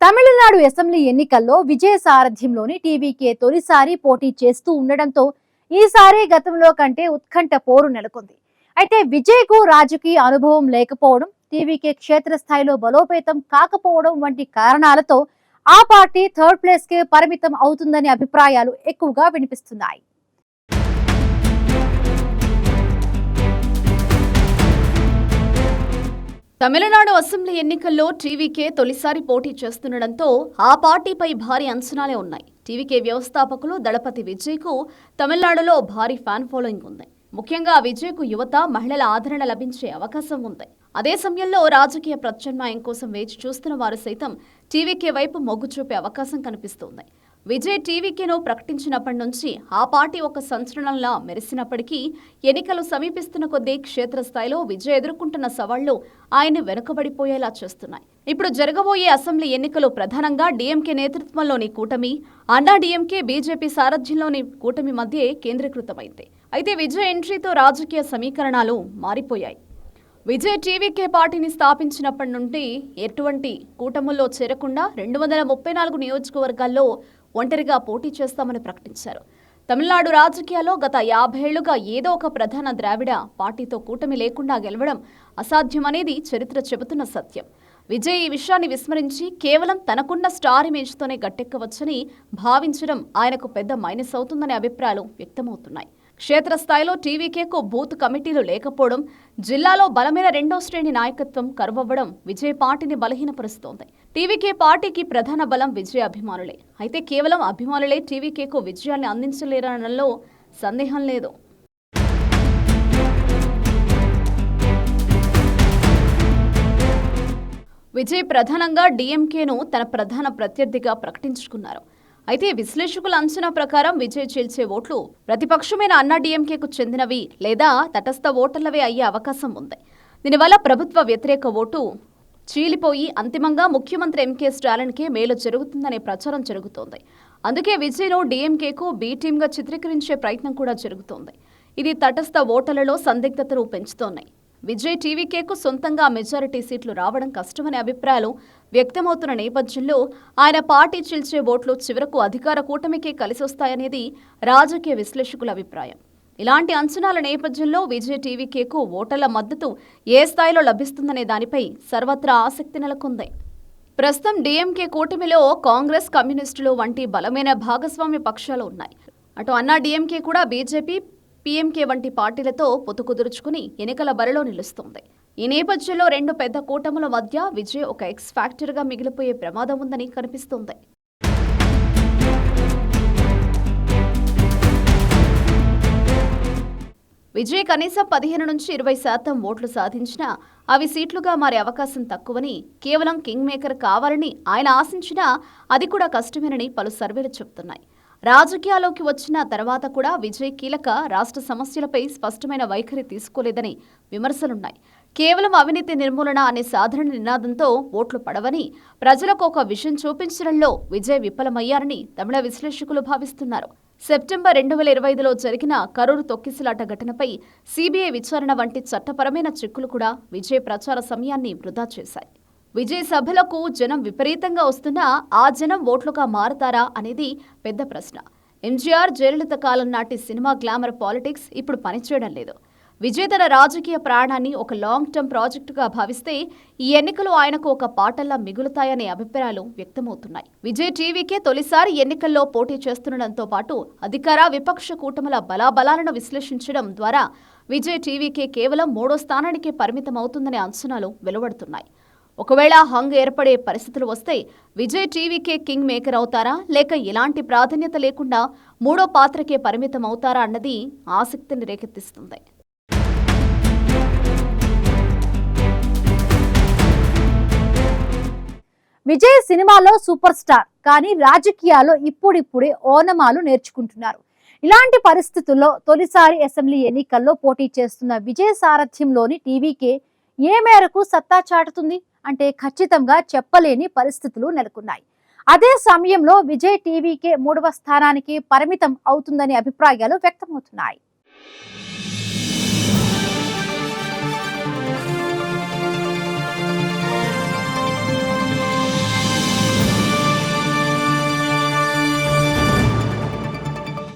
Tamil Nadu assembly ఎన్నికల్లో Vijay సారథ్యంలోని TVK తొలిసారి పోటీ చేస్తూ ఉండడంతో ఈసారి గతంలో కంటే ఉత్కంఠ పోరు నెలకొంది. అయితే విజయ్ కు రాజకీయ అనుభవం లేకపోవడం, టీవీకే క్షేత్రస్థాయిలో బలోపేతం కాకపోవడం వంటి కారణాలతో ఆ పార్టీ థర్డ్ ప్లేస్ కే పరిమితం అవుతుందనే అభిప్రాయాలు ఎక్కువగా వినిపిస్తున్నాయి. తమిళనాడు అసెంబ్లీ ఎన్నికల్లో టీవీకే తొలిసారి పోటీ చేస్తుండటంతో ఆ పార్టీపై భారీ అంచనాలే ఉన్నాయి. టీవీకే వ్యవస్థాపకులు దళపతి విజయ్కు తమిళనాడులో భారీ ఫ్యాన్ ఫాలోయింగ్ ఉంది. ముఖ్యంగా విజయ్కు యువత, మహిళల ఆదరణ లభించే అవకాశం ఉంది. అదే సమయంలో రాజకీయ ప్రత్యామ్నాయం కోసం వేచి చూస్తున్న వారు సైతం టీవీకే వైపు మొగ్గు చూపే అవకాశం కనిపిస్తోంది. విజయ్ టీవీకేను ప్రకటించినప్పటి నుంచి ఆ పార్టీ ఒక సంచలనంలా మెరిసినప్పటికీ ఎన్నికలు సమీపిస్తున్న కొద్దీ క్షేత్రస్థాయిలో విజయ్ ఎదుర్కొంటున్న సవాళ్లు ఆయన్ని వెనుకబడిపోయేలా చేస్తున్నాయి. ఇప్పుడు జరగబోయే అసెంబ్లీ ఎన్నికలు ప్రధానంగా డీఎంకే నేతృత్వంలోని కూటమి, అన్నా డీఎంకే, బీజేపీ సారథ్యంలోని కూటమి మధ్యే కేంద్రీకృతమైంది. అయితే విజయ్ ఎంట్రీతో రాజకీయ సమీకరణాలు మారిపోయాయి. విజయ్ టీవీకే పార్టీని స్థాపించినప్పటి నుండి ఎటువంటి కూటముల్లో చేరకుండా 234 నియోజకవర్గాల్లో ఒంటరిగా పోటీ చేస్తామని ప్రకటించారు. తమిళనాడు రాజకీయాల్లో గత 50 ఏళ్లుగా ఏదో ఒక ప్రధాన ద్రావిడ పార్టీతో కూటమి లేకుండా గెలవడం అసాధ్యమనేది చరిత్ర చెబుతున్న సత్యం. విజయ్ ఈ విషయాన్ని విస్మరించి కేవలం తనకున్న స్టార్ ఇమేజ్తోనే గట్టెక్కవచ్చని భావించడం ఆయనకు పెద్ద మైనస్ అవుతుందనే అభిప్రాయాలు వ్యక్తమవుతున్నాయి. క్షేత్రస్థాయిలో టీవీకేకు బూత్ కమిటీలు లేకపోవడం, జిల్లాలో బలమైన రెండో శ్రేణి నాయకత్వం కరువవ్వడం విజయ్ పార్టీని బలహీనపరుస్తోంది. టీవీకే పార్టీకి ప్రధాన బలం విజయ్ అభిమానులే. అయితే కేవలం అభిమానులే టీవీకేకు విజయాన్ని అందించలేరనడంలో సందేహం లేదు. విజయ్ ప్రధానంగా డీఎంకేను తన ప్రధాన ప్రత్యర్థిగా ప్రకటించుకున్నారు. అయితే విశ్లేషకుల అంచనా ప్రకారం విజయ్ చీల్చే ఓట్లు ప్రతిపక్షమైన అన్నా డీఎంకేకు చెందినవి లేదా తటస్థ ఓటర్లవే అయ్యే అవకాశం ఉంది. దీనివల్ల ప్రభుత్వ వ్యతిరేక ఓటు చీలిపోయి అంతిమంగా ముఖ్యమంత్రి ఎంకే స్టాలిన్కే మేలు జరుగుతుందనే ప్రచారం జరుగుతోంది. అందుకే విజయ్ను డీఎంకేకు బి టీమ్గా చిత్రీకరించే ప్రయత్నం కూడా జరుగుతోంది. ఇది తటస్థ ఓటర్లలో సందిగ్ధతను పెంచుతోన్నాయి. విజయ్ టీవీకేకు సొంతంగా మెజారిటీ సీట్లు రావడం కష్టమనే అభిప్రాయాలు వ్యక్తమవుతున్న నేపథ్యంలో ఆయన పార్టీ చీల్చే ఓట్లు చివరకు అధికార కూటమికే కలిసొస్తాయనేది రాజకీయ విశ్లేషకుల అభిప్రాయం. ఇలాంటి అంచనాల నేపథ్యంలో విజయ్ టీవీకేకు ఓటర్ల మద్దతు ఏ స్థాయిలో లభిస్తుందనే దానిపై సర్వత్రా ఆసక్తి నెలకొంది. ప్రస్తుతం డీఎంకే కూటమిలో కాంగ్రెస్, కమ్యూనిస్టులు వంటి బలమైన భాగస్వామ్య పక్షాలు ఉన్నాయి. అటు అన్నా డీఎంకే కూడా బీజేపీ, పీఎంకే వంటి పార్టీలతో పొత్తు కుదుర్చుకుని ఎన్నికల బరిలో నిలుస్తోంది. ఈ నేపథ్యంలో రెండు పెద్ద కూటముల మధ్య విజయ్ ఒక ఎక్స్ ఫ్యాక్టర్గా మిగిలిపోయే ప్రమాదం ఉందని కనిపిస్తోంది. విజయ్ కనీసం 15 నుంచి 20% ఓట్లు సాధించినా అవి సీట్లుగా మారే అవకాశం తక్కువని, కేవలం కింగ్ మేకర్ కావాలని ఆయన ఆశించినా అది కూడా కష్టమేనని పలు సర్వేలు చెబుతున్నాయి. రాజకీయాల్లోకి వచ్చిన తర్వాత కూడా విజయ్ కీలక రాష్ట్ర సమస్యలపై స్పష్టమైన వైఖరి తీసుకోలేదని విమర్శలున్నాయి. కేవలం అవినీతి నిర్మూలన అనే సాధారణ నినాదంతో ఓట్లు పడవని, ప్రజలకు ఒక విషయం చూపించడంలో విజయ్ విఫలమయ్యారని తమిళ విశ్లేషకులు భావిస్తున్నారు. సెప్టెంబర్ 2025లో జరిగిన కరూరు తొక్కిసలాట ఘటనపై సీబీఐ విచారణ వంటి చట్టపరమైన చిక్కులు కూడా విజయ్ ప్రచార సమయాన్ని వృధా చేశాయి. విజయ్ సభలకు జనం విపరీతంగా వస్తున్నా ఆ జనం ఓట్లుగా మారుతారా అనేది పెద్ద ప్రశ్న. ఎంజీఆర్, జయలలిత కాలం నాటి సినిమా గ్లామర్ పాలిటిక్స్ ఇప్పుడు పనిచేయడం లేదు. విజయ్ తన రాజకీయ ప్రాణాన్ని ఒక లాంగ్ టర్మ్ ప్రాజెక్టుగా భావిస్తే ఈ ఎన్నికలు ఆయనకు ఒక పాటల్లా మిగులుతాయనే అభిప్రాయాలు వ్యక్తమవుతున్నాయి. విజయ్ టీవీకే తొలిసారి ఎన్నికల్లో పోటీ చేస్తుండటంతో పాటు అధికార, విపక్ష కూటముల బలాబలాలను విశ్లేషించడం ద్వారా విజయ్ టీవీకే కేవలం 3వ స్థానానికే పరిమితం అవుతుందనే అంచనాలు వెలువడుతున్నాయి. ఒకవేళ హంగ్ ఏర్పడే పరిస్థితులు వస్తే విజయ్ టీవీకే కింగ్ మేకర్ అవుతారా, లేక ఎలాంటి ప్రాధాన్యత లేకుండా 3వ పాత్రకే పరిమితం అవుతారా అన్నది ఆసక్తిని రేకెత్తిస్తుంది. విజయ్ సినిమాలో సూపర్ స్టార్, కానీ రాజకీయాల్లో ఇప్పుడిప్పుడే ఓనమాలు నేర్చుకుంటున్నారు. ఇలాంటి పరిస్థితుల్లో తొలిసారి అసెంబ్లీ ఎన్నికల్లో పోటీ చేస్తున్న విజయ్ సారథ్యంలోని టీవీకే ఏ మేరకు సత్తా చాటుతుంది అంటే ఖచ్చితంగా చెప్పలేని పరిస్థితులు నెలకొన్నాయి. అదే సమయంలో విజయ్ టీవీకే 3వ స్థానానికి పరిమితం అవుతుందనే అభిప్రాయాలు వ్యక్తమవుతున్నాయి.